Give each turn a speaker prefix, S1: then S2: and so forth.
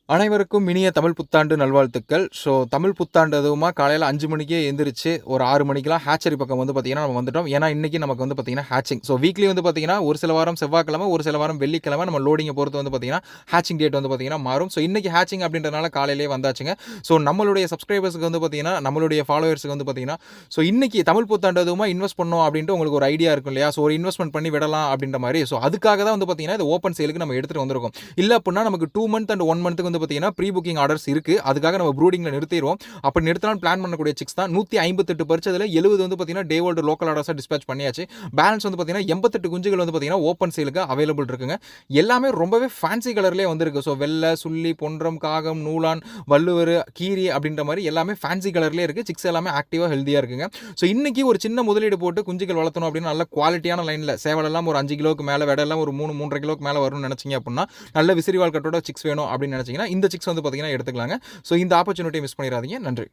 S1: அனைவருக்கும் இனிய தமிழ் புத்தாண்டு நல்வாழ்த்துக்கள். தமிழ் புத்தாண்டு அதுவுமா காலையில 5 மணிக்கே எந்திரிச்சு ஒரு 6 மணிக்கெல்லாம் ஹேச்சரி பக்கம் பார்த்தீங்கன்னா, நம்ம வந்துட்டோம். ஏன்னா, இன்னைக்கு நமக்கு பார்த்தீங்கன்னா ஹேட்சிங். வீக்லி பார்த்தீங்கன்னா, ஒரு சில வாரம் செவ்வாய்க்கிழமை, ஒரு சில வாரம் வெள்ளிக்கிழமை நம்ம லோடிங்க பொறுத்து பார்த்தீங்கன்னா, ஹேட்சிங் டேட் பார்த்தீங்கன்னா மாறும். இன்னைக்கு ஹேட்சிங் அப்படின்றனால காலையிலேயே வந்தாச்சுங்க. நம்மளுடைய சப்ஸ்கிரைபர்ஸ்க்கு பார்த்தீங்கன்னா, நம்மளுடைய ஃபாலோவர்ஸ்க்கு பார்த்தீங்கன்னா, இன்னைக்கு தமிழ் புத்தாண்டு அதுவுமா இன்வெஸ்ட் பண்ணோம் அப்படின்ட்டு உங்களுக்கு ஒரு ஐடியா இருக்கும் இல்லையா? ஒரு இன்வெஸ்ட்மென்ட் பண்ணி விடலாம் அப்படின்ற மாரி. அதுக்காக தான் பார்த்தீங்கன்னா, இது ஓப்பன் சேலுக்கு நம்ம எடுத்துட்டு வந்திருக்கோம். இல்ல அப்படின்னா நமக்கு 2 மந்த் அண்ட் 1 மந்த்துக்கு பார்த்தீங்கன்னா ப்ரீ புக்கிங் ஆர்டர்ஸ் இருக்கு. அதுக்காக நம்ம ப்ரூடிங்ல நிறுத்திடுவோம். அப்படி நிறுத்தலாம்னு பிளான் பண்ணக்கூடிய சிக்ஸ் தான் 158 பறிச்சதுல 70 பார்த்தீங்கன்னா டே ஓல்டு லோக்கல் ஆர்டர்ஸா டிஸ்பேச் பண்ணியாச்சு. பேலன்ஸ் பார்த்தீங்கன்னா 88 குஞ்சுகள் பார்த்தீங்கன்னா ஓப்பன் சேலுக்கு அவைலபிள் இருக்குங்க. எல்லாமே ரொம்பவே ஃபேன்சி கலர்லேயே வந்திருக்கு. வெள்ளை, சுள்ளி, பொன்றம், காகம், நூலான், வள்ளுவர், கீரி அப்படின்ற மாதிரி எல்லாமே ஃபேன்சி கலர்லேயே இருக்கு. சிக்ஸ் எல்லாமே ஆக்டிவா ஹெல்தியா இருக்குங்க. இன்னைக்கு ஒரு சின்ன முதலீடு போட்டு குஞ்சுகள் வளர்த்தணும் அப்படின்னு நல்ல குவாலிட்டியான லைன்ல சேவலெல்லாம் ஒரு 5 கிலோக்கு மேல, வெடெல்லாம் ஒரு 3-3.5 கிலோக்கு மேல வரும்னு நினைச்சீங்க அப்படின்னா, நல்ல விசிறிவால் கட்டோட சிக்ஸ் வேணும் அப்படின்னு நினைச்சீங்கன்னா இந்த சிக்ஸ் பார்த்தீங்கன்னா எடுத்துக்கலாங்க. இந்த ஆப்பர்ச்சுனிட்டியை மிஸ் பண்ணிடாதீங்க. நன்றி.